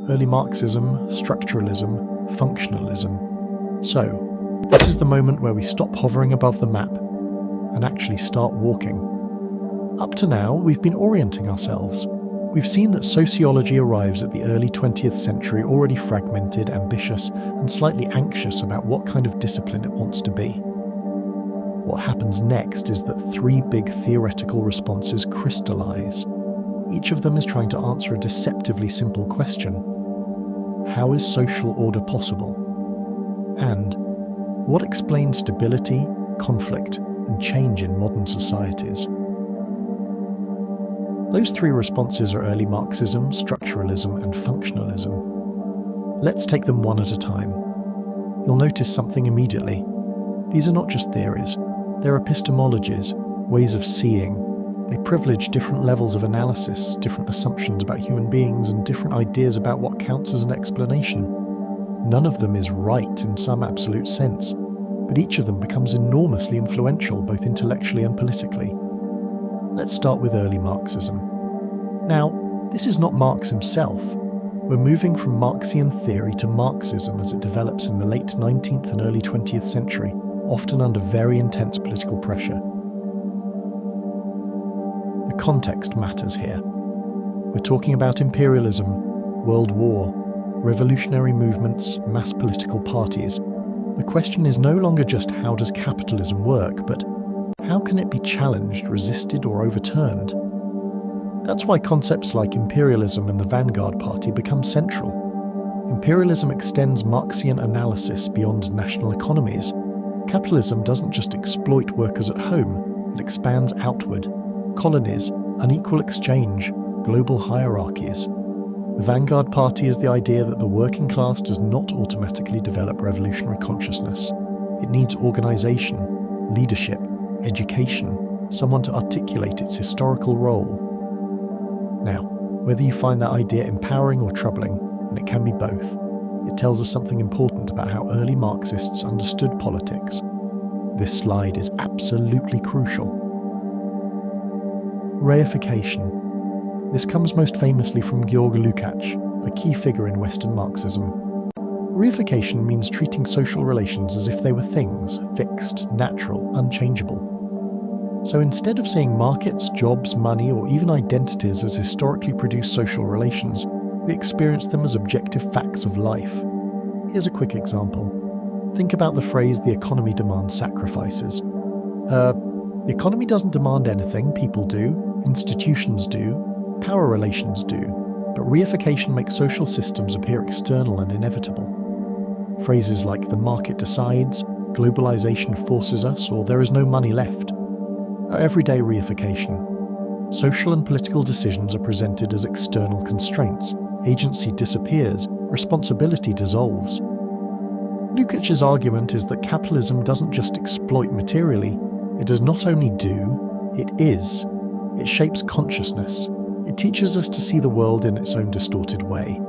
Early Marxism, Structuralism, Functionalism. So, this is the moment where we stop hovering above the map and actually start walking. Up to now, we've been orienting ourselves. We've seen that sociology arrives at the early 20th century already fragmented, ambitious, and slightly anxious about what kind of discipline it wants to be. What happens next is that three big theoretical responses crystallise. Each of them is trying to answer a deceptively simple question. How is social order possible? And what explains stability, conflict, and change in modern societies? Those three responses are early Marxism, structuralism, and functionalism. Let's take them one at a time. You'll notice something immediately. These are not just theories. They're epistemologies, ways of seeing. They privilege different levels of analysis, different assumptions about human beings, and different ideas about what counts as an explanation. None of them is right in some absolute sense, but each of them becomes enormously influential both intellectually and politically. Let's start with early Marxism. Now, this is not Marx himself. We're moving from Marxian theory to Marxism as it develops in the late 19th and early 20th century, often under very intense political pressure. The context matters here. We're talking about imperialism, world war, revolutionary movements, mass political parties. The question is no longer just how does capitalism work, but how can it be challenged, resisted, or overturned? That's why concepts like imperialism and the Vanguard Party become central. Imperialism extends Marxian analysis beyond national economies. Capitalism doesn't just exploit workers at home, it expands outward. Colonies, unequal exchange, global hierarchies. The Vanguard Party is the idea that the working class does not automatically develop revolutionary consciousness. It needs organisation, leadership, education, someone to articulate its historical role. Now, whether you find that idea empowering or troubling, and it can be both, it tells us something important about how early Marxists understood politics. This slide is absolutely crucial. Reification. This comes most famously from Georg Lukács, a key figure in Western Marxism. Reification means treating social relations as if they were things, fixed, natural, unchangeable. So instead of seeing markets, jobs, money, or even identities as historically produced social relations, we experience them as objective facts of life. Here's a quick example. Think about the phrase, "the economy demands sacrifices." The economy doesn't demand anything, people do, institutions do, power relations do, but reification makes social systems appear external and inevitable. Phrases like "the market decides," "globalization forces us," or "there is no money left" are everyday reification. Social and political decisions are presented as external constraints. Agency disappears, responsibility dissolves. Lukács's argument is that capitalism doesn't just exploit materially, it does not only do, it is. It shapes consciousness. It teaches us to see the world in its own distorted way.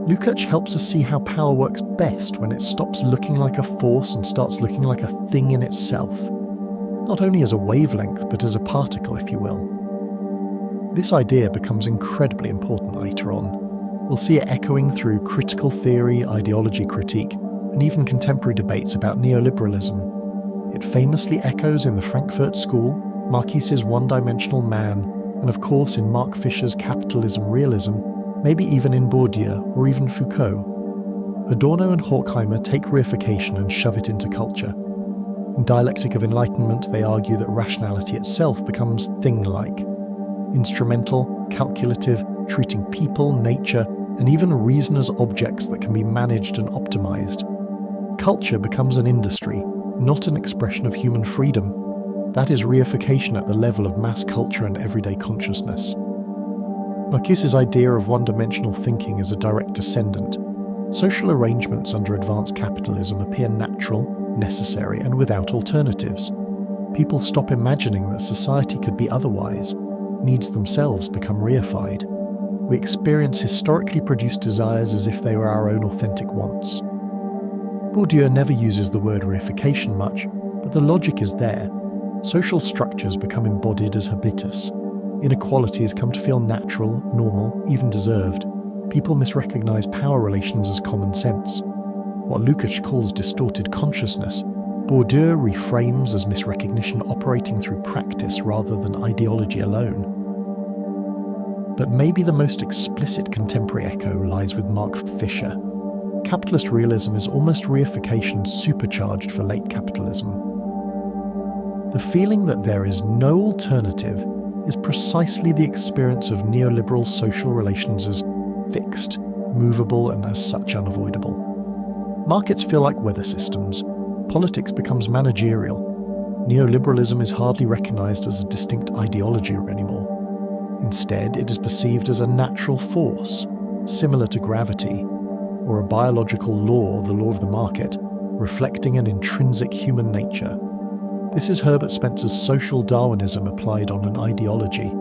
Lukács helps us see how power works best when it stops looking like a force and starts looking like a thing in itself. Not only as a wavelength, but as a particle, if you will. This idea becomes incredibly important later on. We'll see it echoing through critical theory, ideology critique, and even contemporary debates about neoliberalism. It famously echoes in the Frankfurt School, Marquis's one-dimensional man, and of course in Mark Fisher's capitalism realism, maybe even in Bourdieu or even Foucault. Adorno and Horkheimer take reification and shove it into culture. In Dialectic of Enlightenment, they argue that rationality itself becomes thing-like, instrumental, calculative, treating people, nature, and even reason as objects that can be managed and optimized. Culture becomes an industry, not an expression of human freedom. That is reification at the level of mass culture and everyday consciousness. Marquis's idea of one-dimensional thinking is a direct descendant. Social arrangements under advanced capitalism appear natural, necessary, and without alternatives. People stop imagining that society could be otherwise. Needs themselves become reified. We experience historically produced desires as if they were our own authentic wants. Bourdieu never uses the word reification much, but the logic is there. Social structures become embodied as habitus. Inequality has come to feel natural, normal, even deserved. People misrecognize power relations as common sense. What Lukács calls distorted consciousness, Bourdieu reframes as misrecognition operating through practice rather than ideology alone. But maybe the most explicit contemporary echo lies with Mark Fisher. Capitalist realism is almost reification supercharged for late capitalism. The feeling that there is no alternative is precisely the experience of neoliberal social relations as fixed, movable, and as such unavoidable. Markets feel like weather systems. Politics becomes managerial. Neoliberalism is hardly recognized as a distinct ideology anymore. Instead, it is perceived as a natural force, similar to gravity, or a biological law, the law of the market, reflecting an intrinsic human nature. This is Herbert Spencer's social Darwinism applied on an ideology,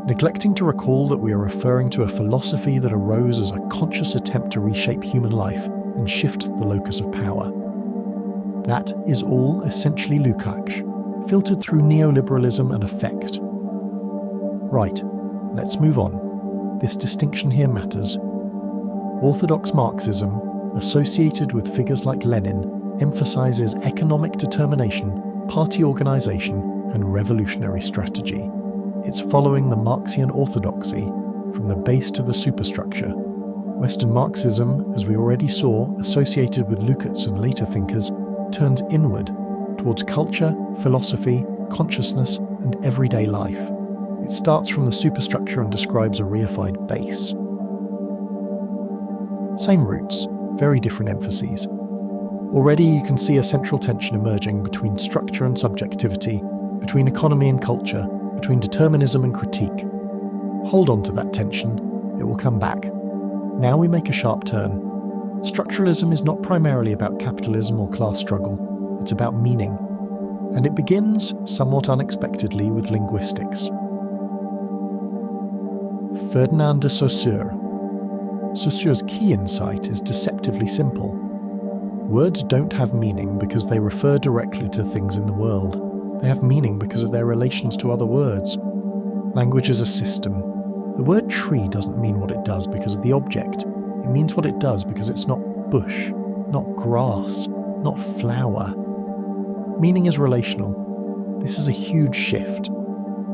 neglecting to recall that we are referring to a philosophy that arose as a conscious attempt to reshape human life and shift the locus of power. That is all essentially Lukács, filtered through neoliberalism and affect. Right, let's move on. This distinction here matters. Orthodox Marxism, associated with figures like Lenin, emphasizes economic determination, party organization, and revolutionary strategy. It's following the Marxian orthodoxy, from the base to the superstructure. Western Marxism, as we already saw, associated with Lukács and later thinkers, turns inward, towards culture, philosophy, consciousness, and everyday life. It starts from the superstructure and describes a reified base. Same roots, very different emphases. Already you can see a central tension emerging between structure and subjectivity, between economy and culture, between determinism and critique. Hold on to that tension, it will come back. Now we make a sharp turn. Structuralism is not primarily about capitalism or class struggle, it's about meaning. And it begins, somewhat unexpectedly, with linguistics. Ferdinand de Saussure. Saussure's key insight is deceptively simple. Words don't have meaning because they refer directly to things in the world. They have meaning because of their relations to other words. Language is a system. The word tree doesn't mean what it does because of the object. It means what it does because it's not bush, not grass, not flower. Meaning is relational. This is a huge shift.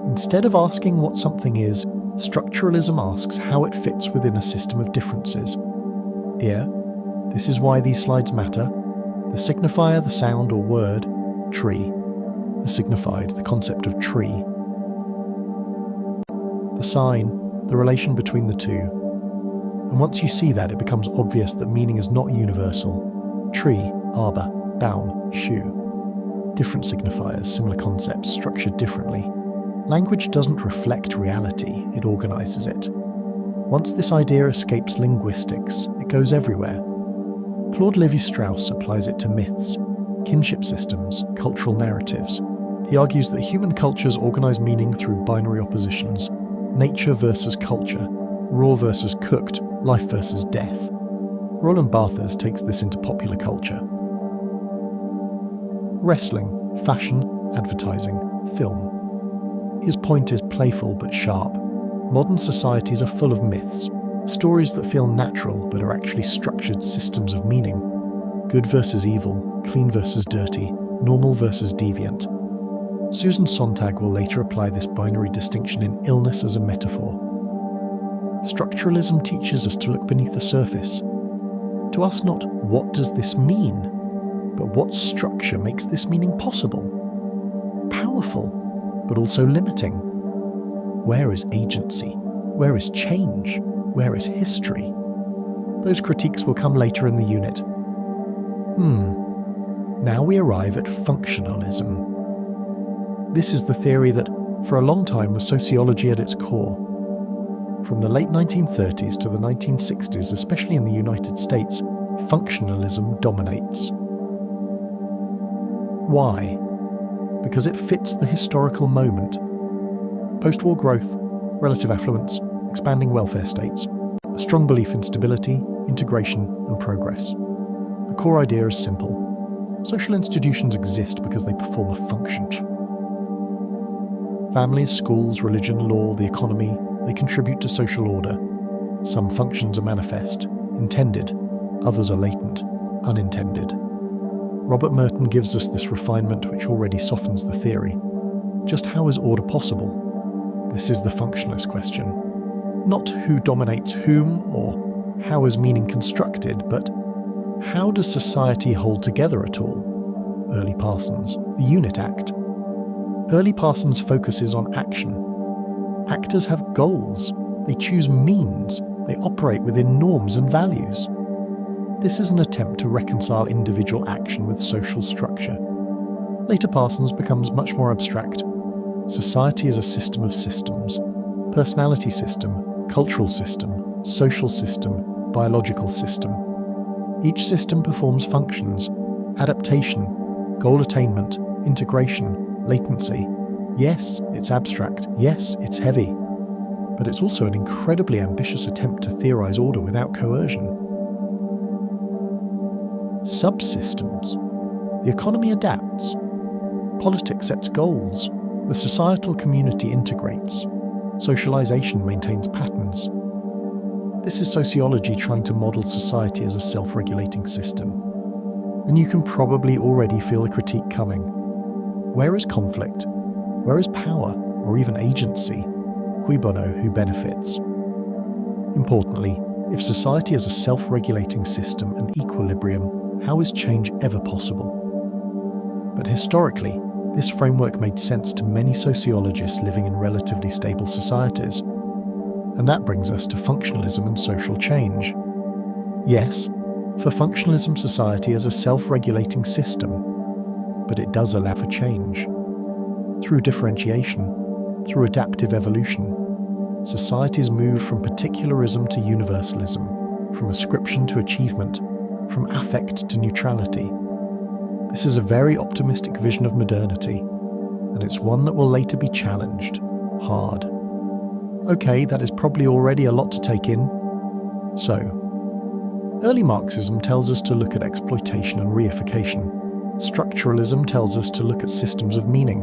Instead of asking what something is, structuralism asks how it fits within a system of differences. Here, this is why these slides matter. The signifier, the sound or word, tree. The signified, the concept of tree. The sign, the relation between the two. And once you see that, it becomes obvious that meaning is not universal. Tree, arbor, baum, shoe. Different signifiers, similar concepts, structured differently. Language doesn't reflect reality, it organizes it. Once this idea escapes linguistics, it goes everywhere. Claude Lévi-Strauss applies it to myths, kinship systems, cultural narratives. He argues that human cultures organize meaning through binary oppositions: nature versus culture, raw versus cooked, life versus death. Roland Barthes takes this into popular culture. Wrestling, fashion, advertising, film. His point is playful but sharp. Modern societies are full of myths, stories that feel natural but are actually structured systems of meaning. Good versus evil, clean versus dirty, normal versus deviant. Susan Sontag will later apply this binary distinction in Illness as a Metaphor. Structuralism teaches us to look beneath the surface, to ask not what does this mean, but what structure makes this meaning possible, powerful, but also limiting. Where is agency? Where is change? Where is history? Those critiques will come later in the unit. Now we arrive at functionalism. This is the theory that, for a long time, was sociology at its core. From the late 1930s to the 1960s, especially in the United States, functionalism dominates. Why? Because it fits the historical moment. Post-war growth, relative affluence, expanding welfare states, a strong belief in stability, integration, and progress. The core idea is simple. Social institutions exist because they perform a function. Families, schools, religion, law, the economy, they contribute to social order. Some functions are manifest, intended, others are latent, unintended. Robert Merton gives us this refinement which already softens the theory. Just how is order possible? This is the functionalist question. Not who dominates whom or how is meaning constructed, but how does society hold together at all? Early Parsons, the unit act. Early Parsons focuses on action. Actors have goals. They choose means. They operate within norms and values. This is an attempt to reconcile individual action with social structure. Later Parsons becomes much more abstract. Society is a system of systems. Personality system, cultural system, social system, biological system. Each system performs functions: adaptation, goal attainment, integration, latency. Yes, it's abstract. Yes, it's heavy. But it's also an incredibly ambitious attempt to theorize order without coercion. Subsystems. The economy adapts. Politics sets goals. The societal community integrates. Socialization maintains patterns. This is sociology trying to model society as a self-regulating system. And you can probably already feel the critique coming. Where is conflict? Where is power, or even agency? Cui bono, who benefits? Importantly, if society is a self-regulating system and equilibrium, how is change ever possible? But historically, this framework made sense to many sociologists living in relatively stable societies. And that brings us to functionalism and social change. Yes, for functionalism, society is a self-regulating system, but it does allow for change. Through differentiation, through adaptive evolution, societies move from particularism to universalism, from ascription to achievement, from affect to neutrality. This is a very optimistic vision of modernity, and it's one that will later be challenged, hard. Okay, that is probably already a lot to take in. So, early Marxism tells us to look at exploitation and reification. Structuralism tells us to look at systems of meaning.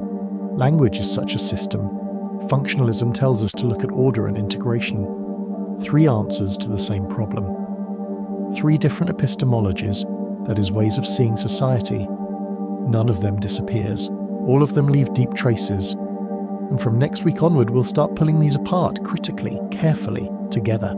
Language is such a system. Functionalism tells us to look at order and integration. 3 answers to the same problem. 3 different epistemologies, that is, ways of seeing society. None of them disappears. All of them leave deep traces. And from next week onward, we'll start pulling these apart critically, carefully, together.